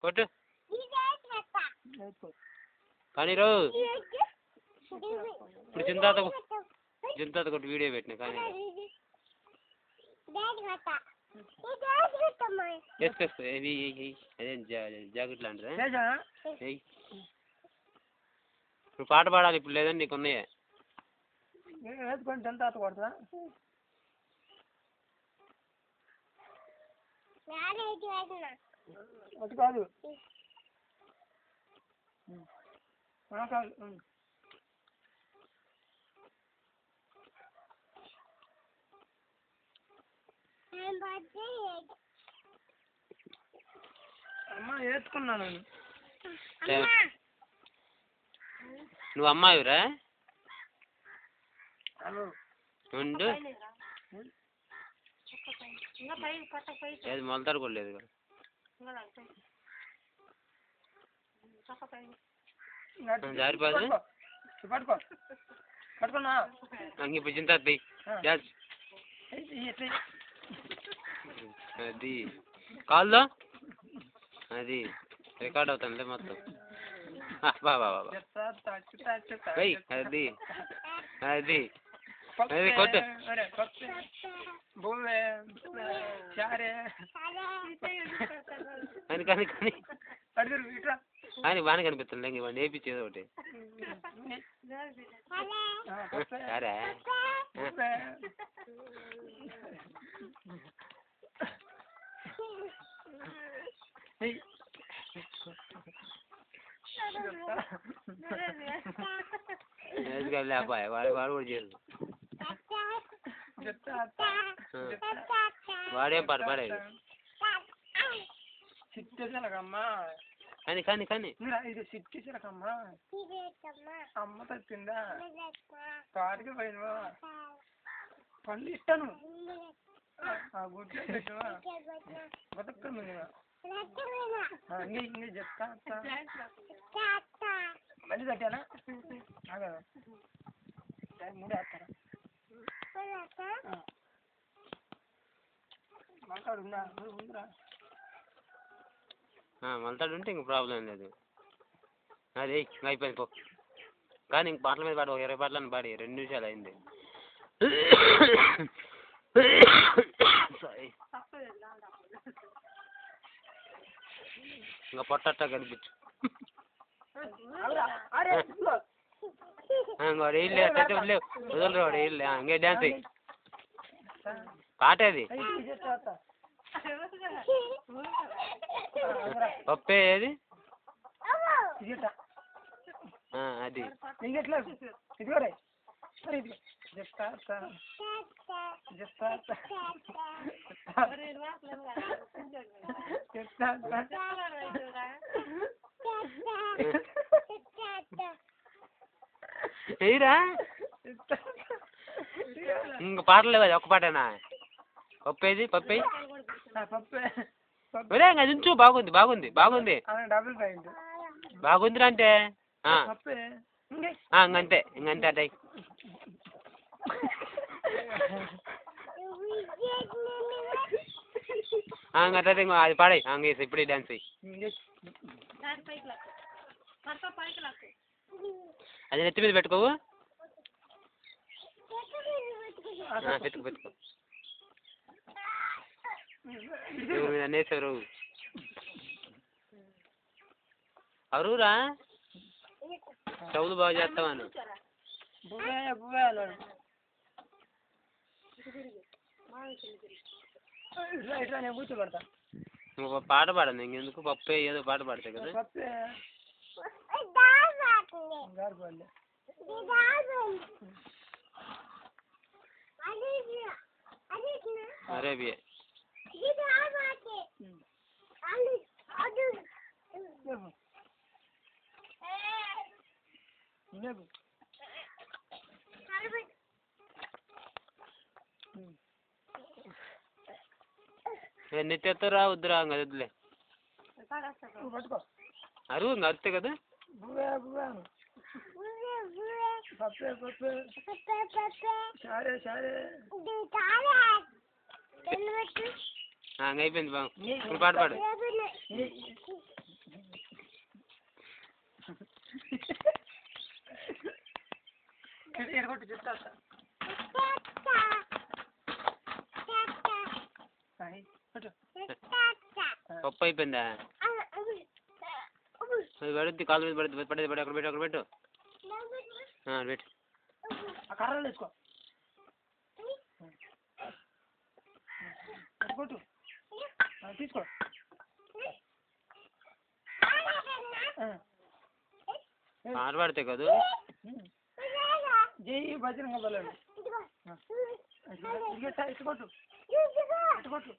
కొట్టు కానీ రో ఇప్పుడు చింతాత కొట్టి వీడియో పెట్టిన కానీ వేసుకో ఇవి అదేం జాకెట్ లాంటిది ఇప్పుడు పాట పాడాలి ఇప్పుడు లేదండి నీకు ఉన్నాయే వేసుకొని చింతాత కొడతా అటు కాదు అమ్మ వేసుకున్నాను నువ్వు అమ్మాయిరా ఉండు ఏది మొలతాడు కూడా లేదు జారిపోదు ఇప్పుడు చింత అది కాల్దో అది రికార్డ్ అవుతుంది మొత్తం బాబా అది అది అది కొట్టు అని కానీ కానీ అని బాగానే కనిపిస్తుంది ఇంక ఇవ్వండి వేయించేది ఒకటి సరే లేపాయ వాడు కూడా చేయదు వాడేం పాట పాడేది కానీ కానీ కానీ ఇది సిట్టేసారకమ్మా అమ్మ తప్పిందా కాడికి పోయినవా పండు ఇస్తాను గుడ్లు పెట్టవా బతక్క ఇంక చెప్తా మళ్ళీ కట్టానా మూడు వేస్తారా మాట్లాడు ఉందిరా మళ్తాడు ఉంటే ఇంక ప్రాబ్లం లేదు అదే అయిపోయింది పో కానీ ఇంక పాటల మీద పాడు 20 పాటలను పాడి 2 నిమిషాలు అయింది ఇంకా పొట్టట్టా కనిపించు ఇంకోటి వదిలేవు వదలరు వాడు ఇంకే డ్యాన్స్ పాట అది పప్పే ఏది అది ఏరా ఇంక పాటలు లేవు అది ఒక్క పాటేనా పప్పేది పప్పే అది ఉంచు బాగుంది బాగుంది బాగుంది బాగుందిరా అంటే ఇంకంతే ఇంకంతే అటై ఇంకట్లయితే అది పాడాయి ఇప్పుడే డాన్స్ అయ్యి అది నెత్తి మీద పెట్టుకోవు పెట్టుకో పెట్టుకో మీద అనేసారు అరువురా చౌలు బాగా చేస్తావాను కూర్చోబెడతా నువ్వు పాట పాడండి ఇంకెందుకు పప్పే ఏదో పాట పాడతాయి కదా అరేబియా నెత్తెత్తరా వద్దురా వద్దులే అరువు ఇంకా అరుతే కదా అయిపోయింది బాగు ఇప్పుడు పాట పాడు ఎడగొట్టు చెప్తా పప్పు అయిపోయిందా అది పడుద్ది కాలు మీద పడుద్ది పడేది పడి అక్కడ పెట్టు అక్కడ పెట్టు పెట్టు ఆ కర్రలు వేసుకో కొట్టు తీసుకో పాట పడితే కదా జై బజరంగ బలం ఎట్టుకోట్టు ఎట్టుకోట్టు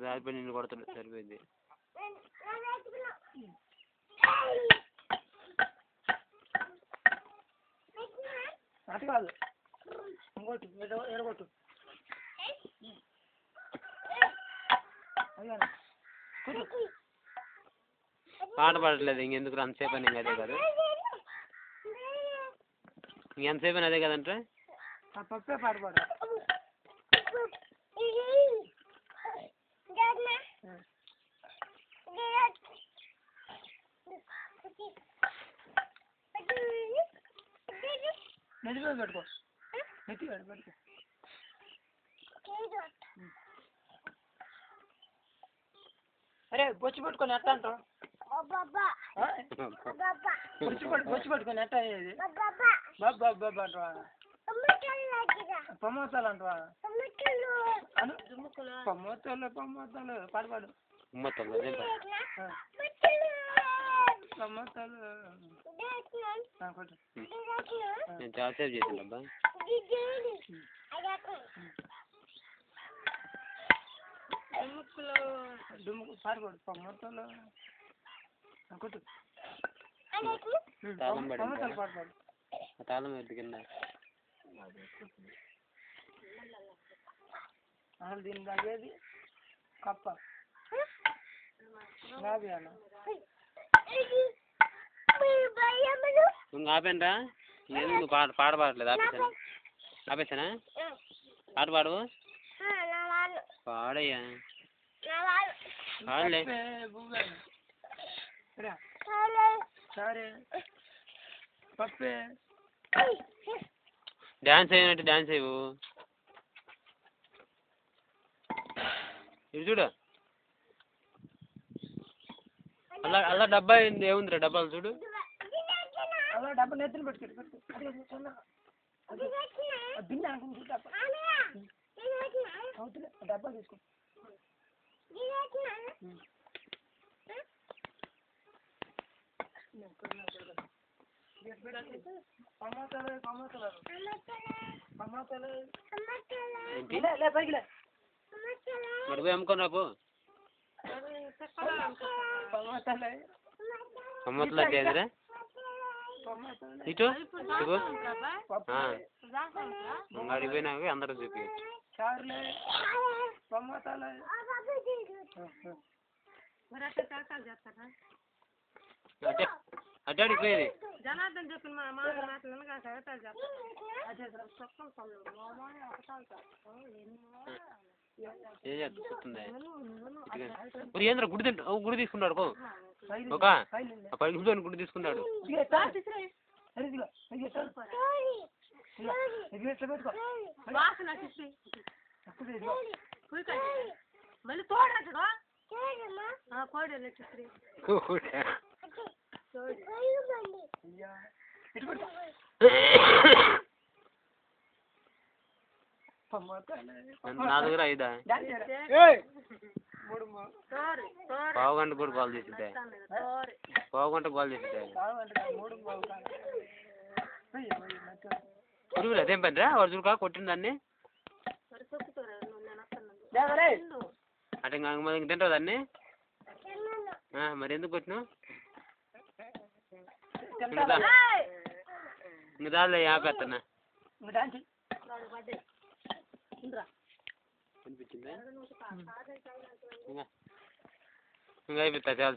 దారిపోయి నిన్ను కొడతాడు సరిపోయింది అటు కాదు ఇంకోటి ఎడగొట్టు పాట పాడట్లేదు ఇంకెందుకు అంతసేపు అని ఇంక అదే కదా ఇంకెంతసేపు అని అదే కదంటే పప్పే పాట పాడు నెత్తి మీద పెట్టుకో నెత్తి పెట్టుకో అరే బొచ్చి పట్టుకొని ఎట్ట అంటావు బొచ్చి పట్టుకొని ఎట్ట అయ్యేది బాబా బాబా అంటావా పమ్మోతాలు అంటావా పమ్మోతాలు పాడు పాడు పమ్మోతాలు నేను చాలాసేపు చేసాను అబ్బా డుమ్ముకు పాడుకోడు పమ్మోతాలు కొట్టు పమ్మోతాలు పాడుకోడు తాళం ఎద్దు కింద అసలు దీని తాగేది కప్ప రాబి అన్న నువ్వు ఆపేనరా లేదు నువ్వు పాడట్లేదు ఆపేసానా పాట పాడవు పాడయ్యా పాడలే సరే పప్పే డ్యాన్స్ అయినట్టు డ్యాన్స్ అయ్యవు ఇది చూడు అలా డబ్బా ఏముందిరా డబ్బాలు చూడు అలా డబ్బా నెత్తిన పెట్టుకోండి బిన్న అవుతుంది డబ్బా తీసుకో మరి పోయి అమ్ముకొని రాపు అమ్మతులు అదేదిరా ఇటు అడిగిపోయినాక అందరూ చూపించచ్చు అటే అడిగిపోయేది జనార్దన్ చెప్పిన ఏంద్ర గుడి గుడి తీసుకున్నాడు ఒక 10 నిమిషాలు గుడి తీసుకున్నాడు మళ్ళీ తోడరా కోడి నా దగ్గర 5 పావు గంట కూడా కాల్ చేసిద్దా పావు గంట కాల్ చేసిద్దా పురుగులు అదేం పని రా వాడు చూడకా కొట్టిన దాన్ని అంటే ఇంక తింటావు దాన్ని మరి ఎందుకు కొట్టినావు ఇంక దాలే ఆపేస్తున్నా అనిపించిందా ఇంకా అయిపోతా చాలా